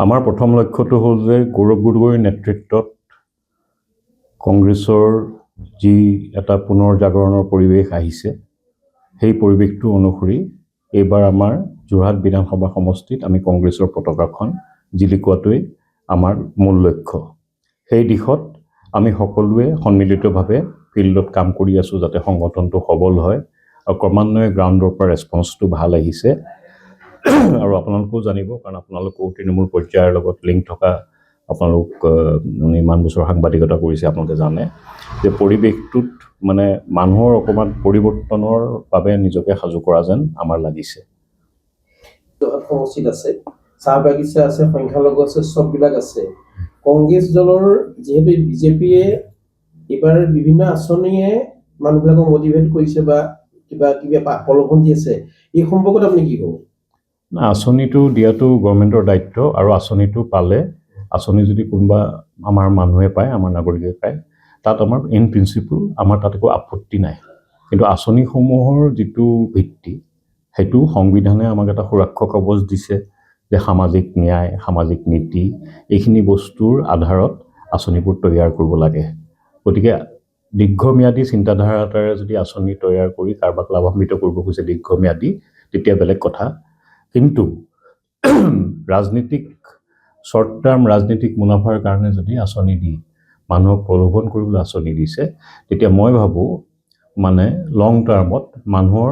আমাৰ প্ৰথম লক্ষ্যটো হ'ল যে গৌৰৱ গগৈৰ নেতৃত্বত কংগ্ৰেছৰ যি এটা পুনৰ জাগৰণৰ পৰিৱেশ আহিছে, সেই পৰিৱেশটো অনুসৰি এইবাৰ আমাৰ যোৰহাট বিধানসভা সমষ্টিত আমি কংগ্ৰেছৰ পতাকাখন জিলিকোৱাটোৱেই আমাৰ মূল লক্ষ্য। সেই দিশত আমি সকলোৱে সন্মিলিতভাৱে ফিল্ডত কাম কৰি আছোঁ যাতে সংগঠনটো সবল হয় আৰু ক্ৰমান্বয়ে গ্ৰাউণ্ডৰ পৰা ৰেছপন্সটো ভাল আহিছে। আৰু আপোনালোকেও জানিব, কাৰণ আপোনালোকেও তৃণমূল পৰ্যায়ৰ লগত লিংক থকা আপোনালোক ইমান বছৰ সাংবাদিকতা কৰিছে, আপোনালোকে জানে যে পৰিৱেশটোত মানে মানুহৰ অকণমান পৰিৱৰ্তনৰ বাবে নিজকে সাজু কৰা যেন আমাৰ লাগিছে। সমষ্টিত আছে, চাহ বাগিচা আছে, সংখ্যালঘু আছে, চববিলাক আছে। কংগ্ৰেছ দলৰ যিহেতু বিজেপিয়ে এইবাৰ বিভিন্ন আঁচনিয়ে মানুহবিলাকক মটিভেট কৰিছে বা কিবা প্ৰলোভন দি আছে, এই সম্পৰ্কত আপুনি কি ক'ব? আঁচনিটো দিয়াটো গভৰ্ণমেণ্টৰ দায়িত্ব, আৰু আঁচনিটো পালে, আঁচনি যদি কোনোবা আমাৰ মানুহে পায়, আমাৰ নাগৰিকে পায়, তাত আমাৰ ইন প্ৰিন্সিপল আমাৰ তাত একো আপত্তি নাই। কিন্তু আঁচনিসমূহৰ যিটো ভিত্তি, সেইটো সংবিধানে আমাক এটা সুৰক্ষা কৱচ দিছে যে সামাজিক ন্যায়, সামাজিক নীতি, এইখিনি বস্তুৰ আধাৰত আঁচনিবোৰ তৈয়াৰ কৰিব লাগে। গতিকে দীৰ্ঘম্যাদী চিন্তাধাৰা এটাৰে যদি আঁচনি তৈয়াৰ কৰি কাৰোবাক লাভান্বিত কৰিব খোজে দীৰ্ঘম্যাদী, তেতিয়া বেলেগ কথা। কিন্তু ৰাজনীতিক শ্বৰ্ট টাৰ্ম ৰাজনীতিক মুনাফাৰ কাৰণে যদি আঁচনি দি মানুহক প্ৰলোভন কৰিবলৈ আঁচনি দিছে, তেতিয়া মই ভাবোঁ মানে লং টাৰ্মত মানুহৰ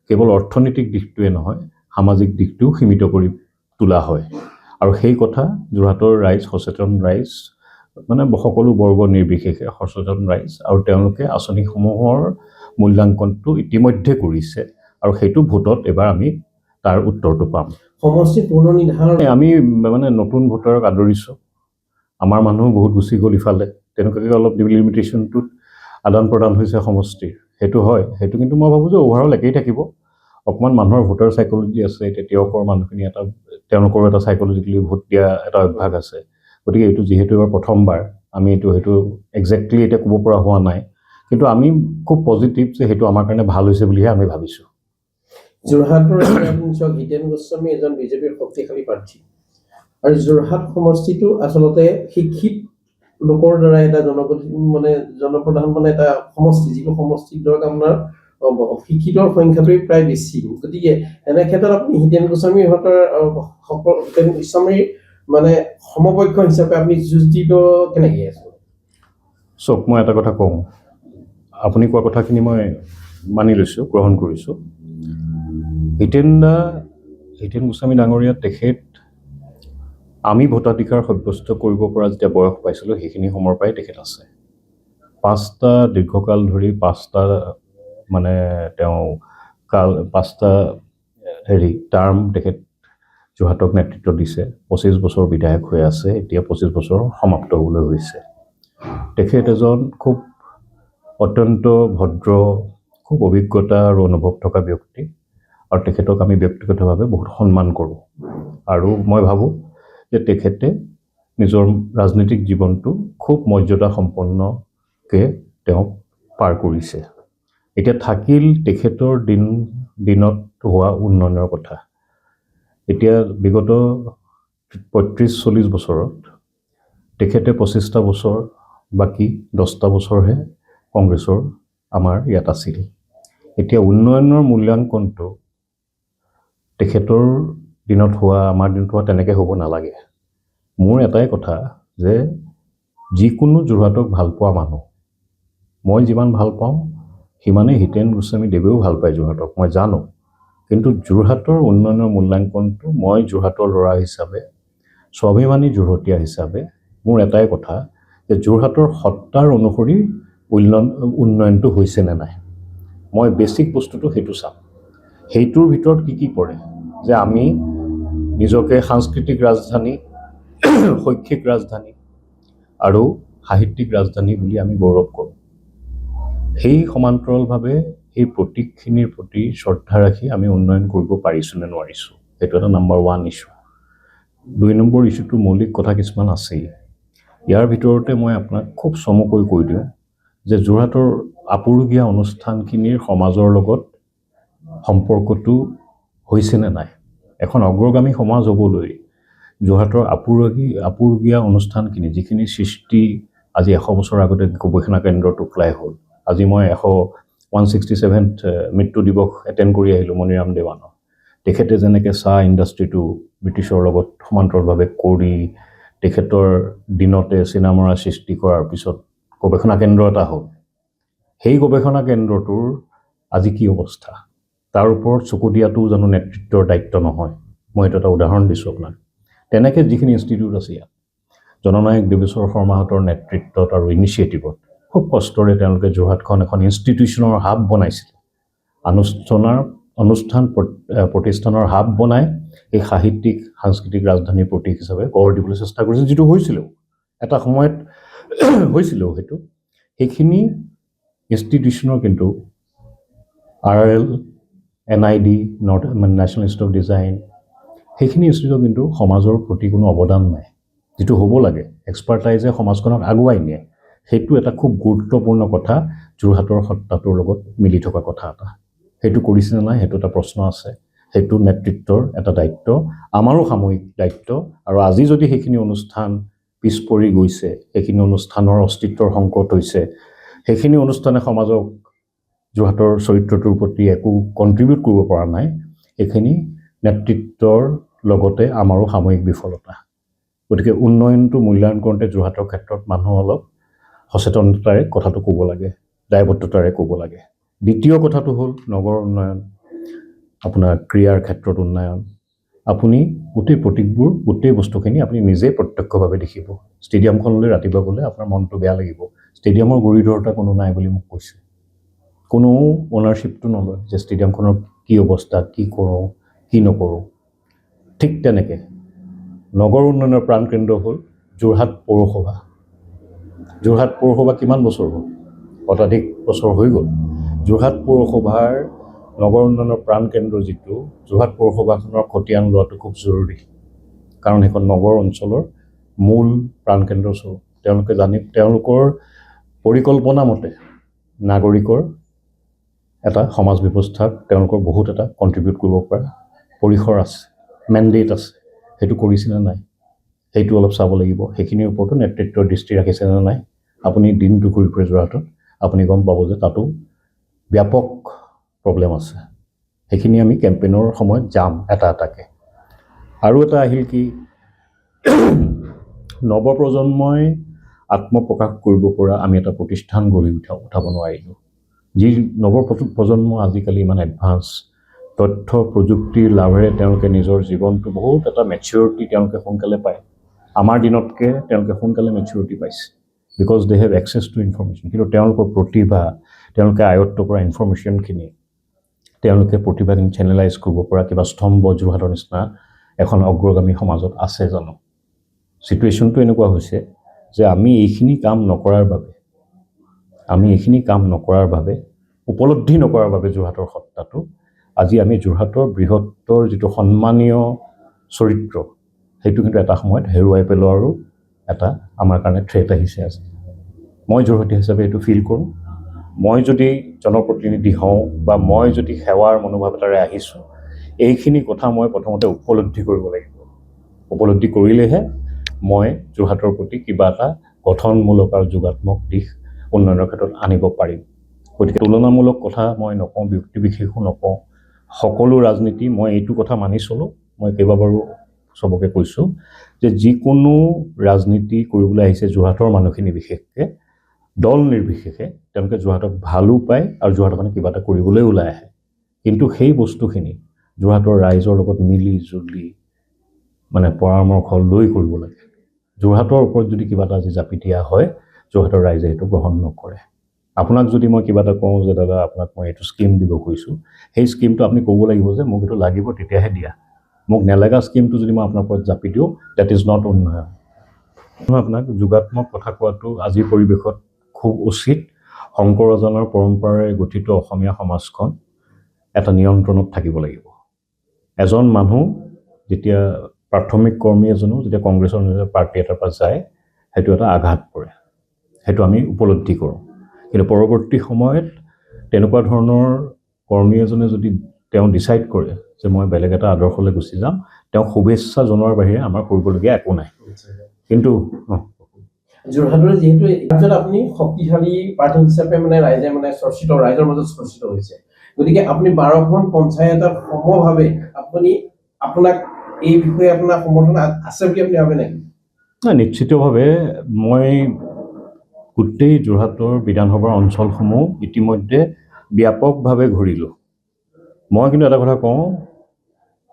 কেৱল অৰ্থনৈতিক দিশটোৱে নহয়, সামাজিক দিশটোও সীমিত কৰি তোলা হয়। আৰু সেই কথা যোৰহাটৰ ৰাইজ, সচেতন ৰাইজ, মানে সকলো বৰ্গ নিৰ্বিশেষে সচেতন ৰাইজ, আৰু তেওঁলোকে আঁচনিসমূহৰ মূল্যাংকনটো ইতিমধ্যে কৰিছে, আৰু সেইটো ভোটত এবাৰ আমি তাৰ উত্তৰটো পাম। সমষ্টি পুনৰ নিৰ্ধাৰণ আমি মানে নতুন ভোটাৰক আদৰিছোঁ। আমাৰ মানুহ বহুত গুচি গ'ল ইফালে, তেনেকুৱাকৈ অলপ ডিলিমিটেশ্যনটোত আদান প্ৰদান হৈছে সমষ্টিৰ, সেইটো হয়। সেইটো কিন্তু মই ভাবোঁ যে অভাৰঅল একেই থাকিব। অকণমান মানুহৰ ভোটাৰ চাইক'লজি আছে, এতিয়া তিয়কৰ মানুহখিনি তেওঁলোকৰো এটা চাইক'লজিকেলি ভোট দিয়া এটা অভ্যাস আছে। গতিকে এইটো যিহেতু এবাৰ প্ৰথমবাৰ, আমি সেইটো একজেক্টলি এতিয়া ক'ব পৰা হোৱা নাই, কিন্তু আমি খুব পজিটিভ যে সেইটো আমাৰ কাৰণে ভাল হৈছে বুলিহে আমি ভাবিছোঁ। যোৰহাটৰ হিতেন গোস্বামী এজন বিজেপিৰ শক্তিশালী প্ৰাৰ্থী, আৰু যোৰহাট সমষ্টিটো আচলতে শিক্ষিত লোকৰ দ্বাৰা এটা জনপ্ৰধান এটা সমষ্টি, যিটো সমষ্টিৰ ধৰক আপোনাৰ শিক্ষিতৰ সংখ্যাটোৱে প্ৰায় বেছি। গতিকে এনে ক্ষেত্ৰত আপুনি হিতেন গোস্বামীৰ মানে সমপক্ষ হিচাপে আপুনি যুঁজ দিব কেনেকৈ আছে? চাওক, মই এটা কথা কওঁ, আপুনি কোৱা কথাখিনি মই মানি লৈছোঁ, গ্ৰহণ কৰিছোঁ। হিতেন গোস্বামী ডাঙৰীয়া তেখেত আমি ভোটাধিকাৰ সাব্যস্ত কৰিব পৰা যেতিয়া বয়স পাইছিলোঁ, সেইখিনি সময়ৰ পৰাই তেখেত আছে। 5টা দীৰ্ঘকাল ধৰি 5টা মানে পাঁচটা টাৰ্ম তেখেত যোৰহাটক নেতৃত্ব দিছে। 25 বছৰ বিধায়ক হৈ আছে, এতিয়া 25 বছৰ সমাপ্ত হ'বলৈ হৈছে। তেখেত এজন খুব অত্যন্ত ভদ্ৰ, খুব অভিজ্ঞতা আৰু অনুভৱ থকা ব্যক্তি, আৰু তেখেতক আমি ব্যক্তিগতভাৱে বহুত সন্মান কৰোঁ। আৰু মই ভাবোঁ যে তেখেতে নিজৰ ৰাজনৈতিক জীৱনটো খুব মৰ্যাদা সম্পন্নকৈ তেওঁ পাৰ কৰিছে। এতিয়া থাকিল তেখেতৰ দিনত হোৱা উন্নয়নৰ কথা। এতিয়া বিগত 35-40 বছৰত তেখেতে 25টা বছৰ, বাকী 10টা বছৰহে কংগ্ৰেছৰ আমাৰ ইয়াত আছিল। এতিয়া উন্নয়নৰ মূল্যাংকনটো তেখেতৰ দিনত হোৱা, আমাৰ দিনত হোৱা তেনেকৈ হ'ব নালাগে। মোৰ এটাই কথা যে যিকোনো যোৰহাটক ভাল পোৱা মানুহ, মই যিমান ভাল পাওঁ সিমানেই হিতেন গোস্বামী দেৱেও ভাল পায় যোৰহাটক, মই জানো। কিন্তু যোৰহাটৰ উন্নয়নৰ মূল্যাংকনটো মই যোৰহাটৰ ল'ৰা হিচাপে, স্বাভিমানী যোৰহাটীয়া হিচাপে মোৰ এটাই কথা যে যোৰহাটৰ সত্তাৰ অনুসৰি উন্নয়নটো হৈছে নে নাই, মই বেছিক বস্তুটো সেইটো চাম। সেইটোৰ ভিতৰত কি পৰে যে আমি নিজকে সাংস্কৃতিক ৰাজধানী, শৈক্ষিক ৰাজধানী আৰু সাহিত্যিক ৰাজধানী বুলি আমি গৌৰৱ কৰোঁ। সেই সমান্তৰালভাৱে এই প্ৰতীকখিনিৰ প্ৰতি শ্ৰদ্ধা ৰাখি আমি উন্নয়ন কৰিব পাৰিছোঁ নে নোৱাৰিছোঁ, সেইটো এটা নম্বৰ 1 ইছ্যু। 2 নম্বৰ ইছ্যুটো মৌলিক কথা কিছুমান আছেই। ইয়াৰ ভিতৰতে মই আপোনাক খুব চমুকৈ কৈ দিওঁ যে যোৰহাটৰ আপুৰুগীয়া অনুষ্ঠানখিনিৰ সমাজৰ লগত সম্পৰ্কটো হৈছে নে নাই। এখন অগ্ৰগামী সমাজ হ'বলৈ যোৰহাটৰ আপুৰুগীয়া অনুষ্ঠানখিনি যিখিনি সৃষ্টি আজি 100 বছৰ আগতে গৱেষণা কেন্দ্ৰত ওলাই হ'ল। আজি মই 167th মৃত্যু দিৱস এটেণ্ড কৰি আহিলোঁ মণিৰাম দেৱানৰ। তেখেতে যেনেকৈ চাহ ইণ্ডাষ্ট্ৰিটো ব্ৰিটিছৰ লগত সমান্তৰালভাৱে কৰি তেখেতৰ দিনতে চিনেমাৰা সৃষ্টি কৰাৰ পিছত গৱেষণা কেন্দ্ৰ এটা হ'ল। সেই গৱেষণা কেন্দ্ৰটোৰ আজি কি অৱস্থা, তাৰ ওপৰত চকু দিয়াটো জানো নেতৃত্বৰ দায়িত্ব নহয়? মই এইটো এটা উদাহৰণ দিছোঁ আপোনাক। তেনেকৈ যিখিনি ইনষ্টিটিউট আছে ইয়াত, জননায়ক দেৱেশ্বৰ শৰ্মাহঁতৰ নেতৃত্বত আৰু ইনিচিয়েটিভত খুব কষ্টৰে তেওঁলোকে যোৰহাটখন এখন ইনষ্টিটিউশ্যনৰ হাব বনাইছিলে। অনুষ্ঠান প্ৰতিষ্ঠানৰ হাব বনাই এই সাংস্কৃতিক ৰাজধানীৰ প্ৰতীক হিচাপে গঢ় দিবলৈ চেষ্টা কৰিছিল, যিটো হৈছিলেও এটা সময়ত হৈছিলেও সেইটো। সেইখিনি ইনষ্টিটিউশ্যনৰ কিন্তু RRL, NID, national institute of design, সেইখিনি ইনষ্টিটিউটৰ কিন্তু সমাজৰ প্ৰতি কোনো অৱদান নাই। যিটো হ'ব লাগে, এক্সপাৰ্টাইজে সমাজখনক আগুৱাই নিয়ে, সেইটো এটা খুব গুৰুত্বপূৰ্ণ কথা, যোৰহাটৰ সত্তাটোৰ লগত মিলি থকা কথা এটা। সেইটো কৰিছে নে নাই, সেইটো এটা প্ৰশ্ন আছে। সেইটো নেতৃত্বৰ এটা দায়িত্ব, আমাৰো সামূহিক দায়িত্ব। আৰু আজি যদি সেইখিনি অনুষ্ঠান পিছ পৰি গৈছে, সেইখিনি অনুষ্ঠানৰ অস্তিত্বৰ সংকট হৈছে, সেইখিনি অনুষ্ঠানে সমাজক যোৰহাটৰ চৰিত্ৰটোৰ প্ৰতি একো কণ্ট্ৰিবিউট কৰিব পৰা নাই, এইখিনি নেতৃত্বৰ লগতে আমাৰো সামূহিক বিফলতা। গতিকে উন্নয়নটো মূল্যায়ন কৰোঁতে যোৰহাটৰ ক্ষেত্ৰত মানুহ অলপ সচেতনতাৰে কথাটো ক'ব লাগে, দায়বদ্ধতাৰে ক'ব লাগে। দ্বিতীয় কথাটো হ'ল নগৰ উন্নয়ন, আপোনাৰ ক্ৰীড়াৰ ক্ষেত্ৰত উন্নয়ন। আপুনি গোটেই বস্তুখিনি আপুনি নিজেই প্ৰত্যক্ষভাৱে দেখিব। ষ্টেডিয়ামখনলৈ ৰাতিপুৱা গ'লে আপোনাৰ মনটো বেয়া লাগিব। ষ্টেডিয়ামৰ গুৰিধৰোঁতা কোনো নাই বুলি মোক কৈছে। কোনো অ'নাৰশ্বিপটো নলয় যে ষ্টেডিয়ামখনৰ কি অৱস্থা, কি কৰোঁ, কি নকৰোঁ। ঠিক তেনেকৈ নগৰ উন্নয়নৰ প্ৰাণকেন্দ্ৰ হ'ল যোৰহাট পৌৰসভা। যোৰহাট পৌৰসভা কিমান বছৰ হ'ল? শতাধিক বছৰ হৈ গ'ল। যোৰহাট পৌৰসভাৰ নগৰ উন্নয়নৰ প্ৰাণকেন্দ্ৰ যিটো, যোৰহাট পৌৰসভাখনৰ খতিয়ান লোৱাটো খুব জৰুৰী। কাৰণ সেইখন নগৰ অঞ্চলৰ মূল প্ৰাণকেন্দ্ৰ স্বৰূপ। তেওঁলোকৰ পৰিকল্পনা মতে নাগৰিকৰ এটা সমাজ ব্যৱস্থাত তেওঁলোকৰ বহুত এটা কণ্ট্ৰিবিউট কৰিব পৰা পৰিসৰ আছে, মেণ্ডেট আছে। সেইটো কৰিছেনে নাই, সেইটো অলপ চাব লাগিব। সেইখিনিৰ ওপৰতো নেতৃত্বৰ দৃষ্টি ৰাখিছেনে নাই। আপুনি দিনটো ঘূৰি ফুৰে যোৰহাটত, আপুনি গম পাব যে তাতো ব্যাপক প্ৰব্লেম আছে। সেইখিনি আমি কেম্পেইনৰ সময়ত যাম এটাকৈ। আৰু এটা আহিল কি, নৱপ্ৰজন্মই আত্মপ্ৰকাশ কৰিব পৰা আমি এটা প্ৰতিষ্ঠান গঢ়ি উঠাব নোৱাৰিলোঁ। যি নৱপ্ৰজন্ম আজিকালি ইমান এডভান্স, তথ্য প্ৰযুক্তিৰ লাভেৰে তেওঁলোকে নিজৰ জীৱনটো বহুত এটা মেচিউৰিটি তেওঁলোকে সোনকালে পায়। আমাৰ দিনতকৈ তেওঁলোকে সোনকালে মেচিউৰিটি পাইছে, because they have access to information. কিন্তু তেওঁলোকৰ প্ৰতিভা, তেওঁলোকে আয়ত্ব কৰা ইনফৰমেশ্যনখিনি, তেওঁলোকে প্ৰতিভাখিনি চেনেলাইজ কৰিব পৰা কিবা স্তম্ভ যোৰহাটৰ নিচিনা এখন অগ্ৰগামী সমাজত আছে জানো? চিটুৱেশ্যনটো এনেকুৱা হৈছে যে আমি এইখিনি কাম নকৰাৰ বাবে, উপলব্ধি নকৰাৰ বাবে যোৰহাটৰ সত্তাটো, আজি আমি যোৰহাটৰ বৃহত্তৰ যিটো সন্মানীয় চৰিত্ৰ, সেইটো কিন্তু এটা সময়ত হেৰুৱাই পেলোৱাৰো এটা আমাৰ কাৰণে থ্ৰেট আহিছে আজি। মই যোৰহাটী হিচাপে এইটো ফিল কৰোঁ। মই যদি জনপ্ৰতিনিধি হওঁ বা মই যদি সেৱাৰ মনোভাৱ এটাৰে আহিছোঁ, এইখিনি কথা মই প্ৰথমতে উপলব্ধি কৰিব লাগিব। উপলব্ধি কৰিলেহে মই যোৰহাটৰ প্ৰতি কিবা এটা গঠনমূলক আৰু যোগাত্মক দিশ উন্নয়নৰ ক্ষেত্ৰত আনিব পাৰিম। গতিকে তুলনামূলক কথা মই নকওঁ, ব্যক্তি বিশেষো নকওঁ, সকলো ৰাজনীতি মই এইটো কথা মানি চলোঁ। মই কেইবাবাৰো চবকে কৈছোঁ যে যিকোনো ৰাজনীতি কৰিবলৈ আহিছে যোৰহাটৰ মানুহখিনি, বিশেষকৈ দল নিৰ্বিশেষে তেওঁলোকে যোৰহাটক ভালো পায় আৰু যোৰহাটখনে কিবা এটা কৰিবলৈ ওলাই আহে। কিন্তু সেই বস্তুখিনি যোৰহাটৰ ৰাইজৰ লগত মিলি জুলি মানে পৰামৰ্শ লৈ কৰিব লাগে। যোৰহাটৰ ওপৰত যদি কিবা এটা আজি জাপি দিয়া হয়, যোৰহাটৰ ৰাইজে সেইটো গ্ৰহণ নকৰে। আপোনাক যদি মই কিবা এটা কওঁ যে দাদা আপোনাক মই এইটো স্কিম দিব খুজিছোঁ, সেই স্কিমটো আপুনি ক'ব লাগিব যে মোক এইটো লাগিব তেতিয়াহে দিয়া। মোক নেলাগা স্কিমটো যদি মই আপোনাৰ ওপৰত জাপি দিওঁ, ডেট ইজ নট উন্নয়ন। মই আপোনাক যোগাত্মক কথা কোৱাটো আজিৰ পৰিৱেশত খুব উচিত। শংকৰ ৰজানৰ পৰম্পৰাৰে গঠিত অসমীয়া সমাজখন এটা নিয়ন্ত্ৰণত থাকিব লাগিব। এজন মানুহ যেতিয়া প্ৰাথমিক কৰ্মী এজনো যেতিয়া কংগ্ৰেছৰ পাৰ্টি এটাৰ পৰা যায়, সেইটো এটা আঘাত পৰে, সেইটো আমি উপলব্ধি কৰোঁ। কিন্তু পৰৱৰ্তী সময়ত তেনেকুৱা ধৰণৰ কৰ্মী এজনে যদি তেওঁ ডিচাইড কৰে যে মই বেলেগ এটা আদৰ্শলৈ গুচি যাম, তেওঁক শুভেচ্ছা জনোৱাৰ বাহিৰে আমাৰ কৰিবলগীয়া একো নাই। কিন্তু যোৰহাটৰ যিহেতু ৰাজ্যত আপুনি শক্তিশালী প্ৰাৰ্থী হিচাপে মানে ৰাইজে মানে চৰ্চিত, ৰাইজৰ মাজত চৰ্চিত হৈছে, গতিকে আপুনি 12খন পঞ্চায়তত সমভাৱে আপুনি আপোনাক এই বিষয়ে আপোনাৰ সমৰ্থন আছে বুলি আপুনি ভাবে নেকি? নিশ্চিতভাৱে মই গোটেই যোৰহাটৰ বিধানসভাৰ অঞ্চলসমূহ ইতিমধ্যে ব্যাপকভাৱে ঘূৰিলোঁ। মই কিন্তু এটা কথা কওঁ,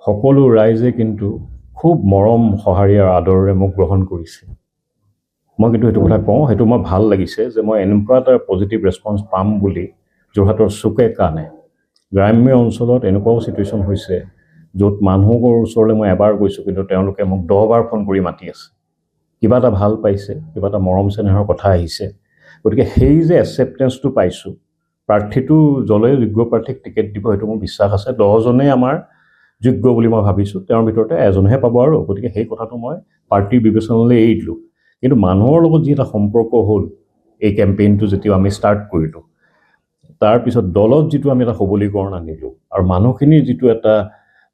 সকলো ৰাইজে কিন্তু খুব মৰম সঁহাৰি আৰু আদৰেৰে মোক গ্ৰহণ কৰিছে। মই কিন্তু সেইটো কথা কওঁ, সেইটো মই ভাল লাগিছে যে মই এনেকুৱা এটা পজিটিভ ৰেছপন্স পাম বুলি যোৰহাটৰ চুকে কাণে। গ্ৰাম্য অঞ্চলত এনেকুৱাও চিটুৱেশ্যন হৈছে য'ত মানুহৰ ওচৰলৈ মই এবাৰ গৈছোঁ, কিন্তু তেওঁলোকে মোক 10 বাৰ ফোন কৰি মাতি আছে, কিবা এটা ভাল পাইছে, কিবা এটা মৰম চেনেহৰ কথা আহিছে। গতিকে সেই যে একচেপ্টেঞ্চটো পাইছোঁ, প্ৰাৰ্থীটো জলে যোগ্য প্ৰাৰ্থীক টিকেট দিব, সেইটো মোৰ বিশ্বাস আছে। 10জনেই আমাৰ যোগ্য বুলি মই ভাবিছোঁ, তেওঁৰ ভিতৰতে এজনহে পাব আৰু। গতিকে সেই কথাটো মই পাৰ্টীৰ বিবেচনালৈ এৰি দিলোঁ। কিন্তু মানুহৰ লগত যি এটা সম্পৰ্ক হ'ল এই কেম্পেইনটো যেতিয়া আমি ষ্টাৰ্ট কৰিলোঁ, তাৰপিছত দলত যিটো আমি এটা সবলীকৰণ আনিলোঁ আৰু মানুহখিনিৰ যিটো এটা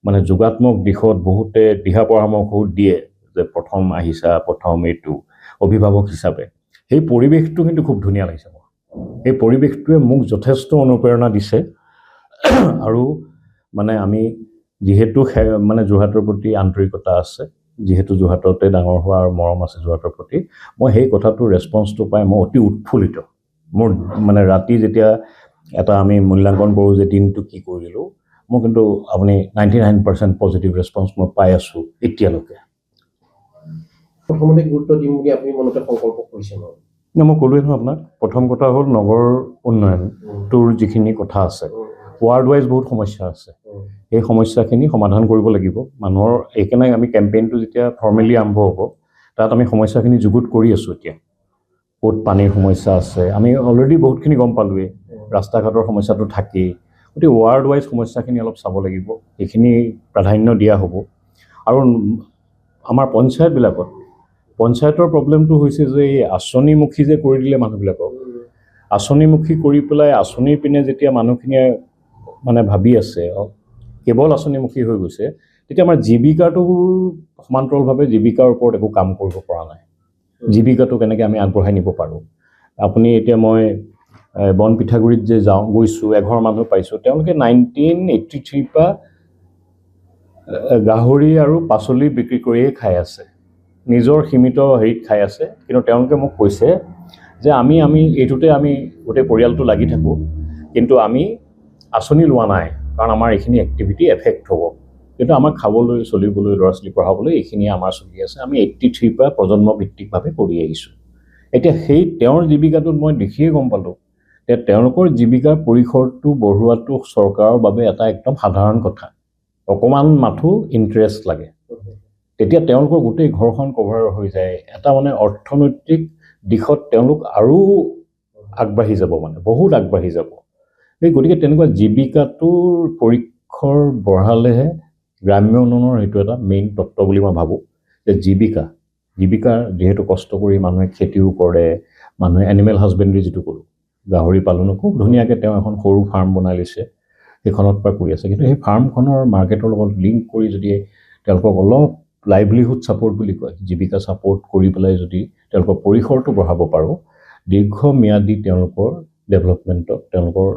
মানে যোগাত্মক দিশত বহুতে দিহা পৰামৰ্শও দিয়ে যে প্ৰথম আহিছা, প্ৰথম এইটো অভিভাৱক হিচাপে, সেই পৰিৱেশটো কিন্তু খুব ধুনীয়া লাগিছে মোৰ। সেই পৰিৱেশটোৱে মোক যথেষ্ট অনুপ্ৰেৰণা দিছে। আৰু মানে আমি যিহেতু মানে যোৰহাটৰ প্ৰতি আন্তৰিকতা আছে, যিহেতু যোৰহাটতে ডাঙৰ হোৱা আৰু মৰম আছে যোৰহাটৰ প্ৰতি, মই সেই কথাটোৰ ৰেছপন্সটো পাই মই অতি উৎফুল্লিত। মোৰ মানে ৰাতি যেতিয়া এটা আমি মূল্যাংকন কৰোঁ যে দিনটো কি কৰিলোঁ, মই কিন্তু আপুনি 99% পজিটিভ ৰেছপন্স মই পাই আছোঁ এতিয়ালৈকে। প্ৰথমতে গুৰুত্ব দিম বুলি আপুনি মনতে সংকল্প কৰিছে ন? মই ক'লোৱেই নহয় আপোনাক, প্ৰথম কথা হ'ল নগৰ উন্নয়নটোৰ যিখিনি কথা আছে, ৱাৰ্ড ৱাইজ বহুত সমস্যা আছে, সেই সমস্যাখিনি সমাধান কৰিব লাগিব মানুহৰ। এইকাৰণে আমি কেম্পেইনটো যেতিয়া ফৰ্মেলি আৰম্ভ হ'ব, তাত আমি সমস্যাখিনি যুগুত কৰি আছোঁ। এতিয়া ক'ত পানীৰ সমস্যা আছে আমি অলৰেডি বহুতখিনি গম পালোৱেই, ৰাস্তা ঘাটৰ সমস্যাটো থাকেই। গতিকে ৱাৰ্ড ৱাইজ সমস্যাখিনি অলপ চাব লাগিব, সেইখিনি প্ৰাধান্য দিয়া হ'ব। আৰু আমাৰ পঞ্চায়তৰ প্ৰব্লেমটো হৈছে যে এই আঁচনিমুখী যে কৰি দিলে মানুহবিলাকক, আঁচনিমুখী কৰি পেলাই আঁচনিৰ পিনে যেতিয়া মানুহখিনিয়ে মানে ভাবি আছে, কেৱল আঁচনিমুখী হৈ গৈছে, তেতিয়া আমাৰ জীৱিকাটোৰ সমান্তৰালভাৱে জীৱিকাৰ ওপৰত একো কাম কৰিব পৰা নাই। জীৱিকাটো কেনেকৈ আমি আগবঢ়াই নিব পাৰোঁ। আপুনি এতিয়া মই বন পিঠাগুৰিত যে গৈছোঁ, এঘৰ মানুহ পাইছোঁ, তেওঁলোকে 1983 পৰা গাহৰি আৰু পাচলি বিক্ৰী কৰিয়ে খাই আছে, নিজৰ সীমিত হেৰিত খাই আছে। কিন্তু তেওঁলোকে মোক কৈছে যে আমি এইটোতে আমি গোটেই পৰিয়ালটো লাগি থাকোঁ, কিন্তু আমি আঁচনি লোৱা নাই, কাৰণ আমাৰ এইখিনি এক্টিভিটি এফেক্ট হ'ব। কিন্তু আমাক খাবলৈ, চলিবলৈ, ল'ৰা ছোৱালী পঢ়াবলৈ এইখিনিয়ে আমাৰ চলি আছে। আমি 83 পৰা প্ৰজন্মভিত্তিকভাৱে কৰি আহিছোঁ। এতিয়া সেই তেওঁৰ জীৱিকাটোত মই দেখিয়ে গম পালোঁ যে তেওঁলোকৰ জীৱিকাৰ পৰিসৰটো বঢ়োৱাটো চৰকাৰৰ বাবে এটা একদম সাধাৰণ কথা। অকণমান মাথো ইণ্টাৰেষ্ট লাগে, তেতিয়া তেওঁলোকৰ গোটেই ঘৰখন কভাৰ হৈ যায়। এটা মানে অৰ্থনৈতিক দিশত তেওঁলোক আৰু আগবাঢ়ি যাব, মানে বহুত আগবাঢ়ি যাব। গতিকে তেনেকুৱা জীৱিকাটোৰ পৰিসৰ বঢ়ালেহে গ্ৰাম্য উন্নয়নৰ সেইটো এটা মেইন তত্ত্ব বুলি মই ভাবোঁ। যে জীৱিকাৰ যিহেতু কষ্ট কৰি মানুহে খেতিও কৰে, মানুহে এনিমেল হাজবেণ্ডাৰী যিটো কৰোঁ, গাহৰি পালনো খুব ধুনীয়াকৈ তেওঁ এখন সৰু ফাৰ্ম বনাই লৈছে, সেইখনত পৰা কৰি আছে। কিন্তু সেই ফাৰ্মখনৰ মাৰ্কেটৰ লগত লিংক কৰি যদি তেওঁলোকক অলপ লাইভলিহুড ছাপোৰ্ট বুলি কয়, জীৱিকা ছাপোৰ্ট কৰি পেলাই যদি তেওঁলোকৰ পৰিসৰটো বঢ়াব পাৰোঁ, দীৰ্ঘম্যাদী তেওঁলোকৰ ডেভেলপমেণ্টত, তেওঁলোকৰ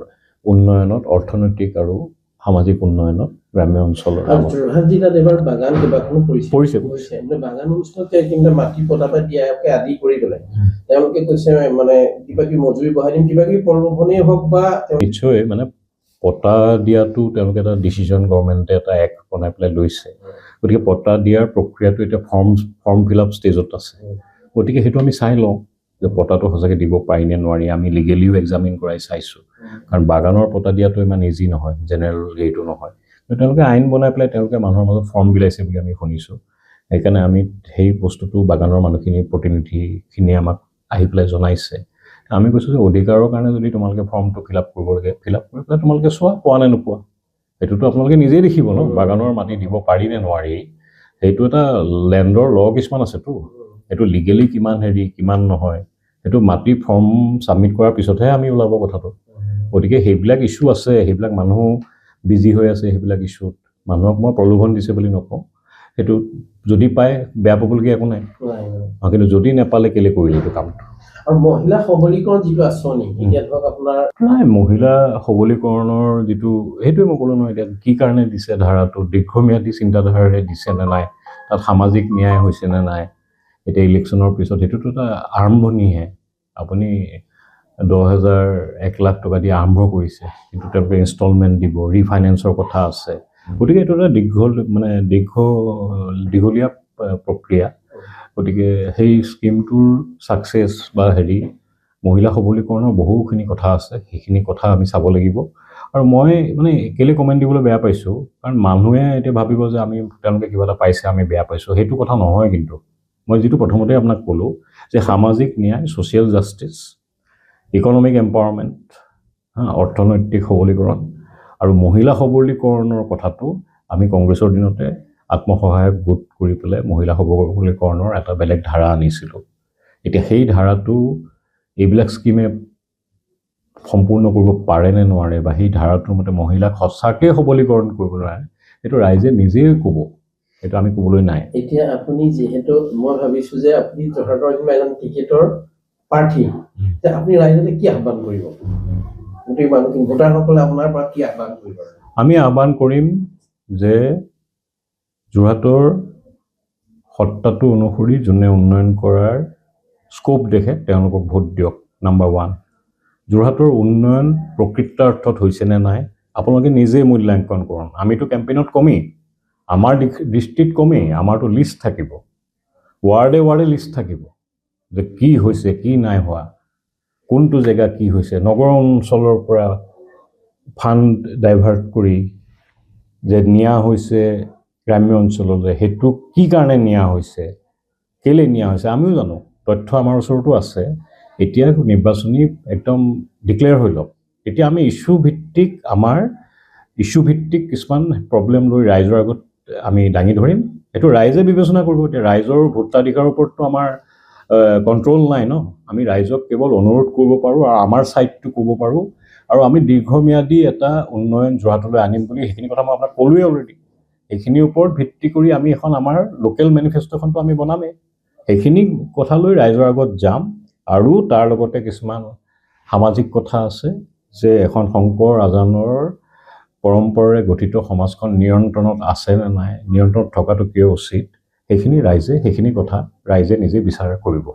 উন্নয়নত, অৰ্থনৈতিক আৰু সামাজিক উন্নয়নত গ্ৰাম্য অঞ্চলৰ যোৰহাট জিলাত এবাৰ বাগান কেইবাখনো পৰিছে। বাগান অনুষ্ঠানত কিন্তু মাটি পতাপা দিয়াকে আদি কৰি পেলাই তেওঁলোকে কৈছে মানে কিবা কিবি মজুৰি বঢ়াই দিম, কিবা কিবি প্ৰলোভনেই হওক বা নিশ্চয় মানে পটা দিয়াটো তেওঁলোকে এটা ডিচিজন, গভৰ্ণমেণ্টে এটা এক্ট বনাই পেলাই লৈছে। গতিকে পটা দিয়াৰ প্ৰক্ৰিয়াটো এতিয়া ফৰ্ম ফিল আপ ষ্টেজত আছে। গতিকে সেইটো আমি চাই লওঁ যে পটাটো সঁচাকৈ দিব পাৰি নে নোৱাৰি। আমি লিগেলিও এক্সামিন কৰাই চাইছোঁ, কাৰণ বাগানৰ পটা দিয়াটো ইমান ইজি নহয়, জেনেৰেল হেৰিটো নহয়। কিন্তু তেওঁলোকে আইন বনাই পেলাই তেওঁলোকে মানুহৰ মাজত ফৰ্ম বিলাইছে বুলি আমি শুনিছোঁ। সেইকাৰণে আমি সেই বস্তুটো বাগানৰ মানুহখিনিৰ প্ৰতিনিধিখিনিয়ে আমাক আহি পেলাই জনাইছে। আমি কৈছোঁ যে অধিকাৰৰ কাৰণে যদি তোমালোকে ফৰ্মটো ফিল আপ কৰিব লাগে, ফিল আপ কৰি পেলাই তোমালোকে চোৱা, পোৱা নে নোপোৱা। সেইটোতো আপোনালোকে নিজেই দেখিব ন, বাগানৰ মাটি দিব পাৰি নে নোৱাৰি। সেইটো এটা লেণ্ডৰ ল কিছুমান আছেতো, সেইটো লিগেলি কিমান হেৰি কিমান নহয়, সেইটো মাটি ফৰ্ম ছাবমিট কৰাৰ পিছতহে আমি ওলাব কথাটো। গতিকে সেইবিলাক ইছ্যু আছে, সেইবিলাক মানুহ বিজি হৈ আছে সেইবিলাক ইছ্যুত। মানুহক মই প্ৰলোভন দিছে বুলি নকওঁ, সেইটো যদি পায় বেয়া পাবলগীয়া একো নাই, কিন্তু যদি নাপালে কেলে কৰিলে এইটো কামটো। আৰু মহিলা সবলীকৰণ যিটো আঁচনি এতিয়া ধৰক আপোনাৰ নাই, মহিলা সবলীকৰণৰ যিটো সেইটোৱে মই ক'লো নহয়, এতিয়া কি কাৰণে দিছে ধাৰাটো, দীৰ্ঘম্যাদী চিন্তাধাৰাৰে দিছে নে নাই, তাত সামাজিক ন্যায় হৈছে নে নাই, এতিয়া ইলেকশ্যনৰ পিছত সেইটোতো এটা আৰম্ভণিহে। আপুনি 10,000 1 লাখ টকা দি আৰম্ভ কৰিছে, কিন্তু তেওঁলোকে ইনষ্টলমেণ্ট দিব, ৰিফাইনেন্সৰ কথা আছে, গতিকে এইটো এটা দীঘলীয়া প্ৰক্ৰিয়া। গতিকে সেই স্কিমটোৰ ছাকচেছ বা মহিলা সবলীকৰণৰ বহুখিনি কথা আছে, সেইখিনি কথা আমি চাব লাগিব। আৰু মই কেলে কমেণ্ট দিবলৈ বেয়া পাইছোঁ, কাৰণ মানুহে এতিয়া ভাবিব যে তেওঁলোকে কিবা এটা পাইছে, আমি বেয়া পাইছোঁ, সেইটো কথা নহয়। কিন্তু মই যিটো প্ৰথমতে আপোনাক ক'লোঁ যে সামাজিক ন্যায়, ছ'চিয়েল জাষ্টিছ, ইকনমিক এম্পাৱাৰমেণ্ট, অৰ্থনৈতিক সবলীকৰণ আৰু মহিলা সবলীকৰণৰ কথাটো আমি কংগ্ৰেছৰ দিনতে আত্মসহায়ক গোট কৰি পেলাই মহিলা সবলীকৰণৰ এটা বেলেগ ধাৰা আনিছিলোঁ। এতিয়া সেই ধাৰাটো এইবিলাক স্কিমে সম্পূৰ্ণ কৰিব পাৰে নে নোৱাৰে, বা সেই ধাৰাটোৰ মতে মহিলাক সঁচাকৈ সবলীকৰণ কৰিব নোৱাৰে, সেইটো ৰাইজে নিজেই ক'ব, সেইটো আমি ক'বলৈ নাই। এতিয়া আপুনি যিহেতু মই ভাবিছোঁ যে আপুনি যোৰহাটৰ এজন টিকেটৰ প্ৰাৰ্থী, যে আপুনি ৰাইজলৈ কি আহ্বান কৰিব, গোটেই মানুহখিনি ভোটাৰসকলে আপোনাৰ পৰা কি আহ্বান কৰিব? আমি আহ্বান কৰিম যে যোৰহাটৰ সত্তাটো অনুসৰি যোনে উন্নয়ন কৰাৰ স্কোপ দেখে তেওঁলোকক ভোট দিয়ক। নাম্বাৰ 1, যোৰহাটৰ উন্নয়ন প্ৰকৃতাৰ্থত হৈছে নে নাই আপোনালোকে নিজেই মূল্যাংকন কৰক। আমিতো কেম্পেইনত কমেই, আমাৰ দৃষ্টিত কমেই, আমাৰতো লিষ্ট থাকিব, ৱাৰ্ডে ৱাৰ্ডে লিষ্ট থাকিব যে কি হৈছে, কি নাই হোৱা, কোনটো জেগা কি হৈছে, নগৰ অঞ্চলৰ পৰা ফাণ্ড ডাইভাৰ্ট কৰি যে নিয়া হৈছে গ্ৰাম্য অঞ্চললৈ, সেইটো কি কাৰণে নিয়া হৈছে, কেলে নিয়া হৈছে আমিও জানো, তথ্য আমাৰ ওচৰতো আছে। এতিয়া নিৰ্বাচনী একদম ডিক্লেয়াৰ হৈ লওক, এতিয়া আমি ইছ্যু ভিত্তিক কিছুমান প্ৰব্লেম লৈ ৰাইজৰ আগত আমি দাঙি ধৰিম, সেইটো ৰাইজে বিবেচনা কৰিব। এতিয়া ৰাইজৰ ভোটাধিকাৰৰ ওপৰততো আমাৰ কণ্ট্ৰল নাই ন, আমি ৰাইজক কেৱল অনুৰোধ কৰিব পাৰোঁ আৰু আমাৰ ছাইডটো ক'ব পাৰোঁ, আৰু আমি দীৰ্ঘম্যাদী এটা উন্নয়ন যোৰহাটলৈ আনিম বুলি সেইখিনি কথা মই আপোনাক ক'লোৱেই অলৰেডি। সেইখিনিৰ ওপৰত ভিত্তি কৰি আমি এখন আমাৰ লোকেল মেনিফেষ্টোখনটো আমি বনামেই, সেইখিনি কথা লৈ ৰাইজৰ আগত যাম। আৰু তাৰ লগতে কিছুমান সামাজিক কথা আছে যে এখন শংকৰ আজানৰ পৰম্পৰাৰে গঠিত সমাজখন নিয়ন্ত্ৰণত আছে নে নাই, নিয়ন্ত্ৰণত থকাটো কিয় উচিত, সেইখিনি কথা ৰাইজে নিজে বিচাৰ কৰিব।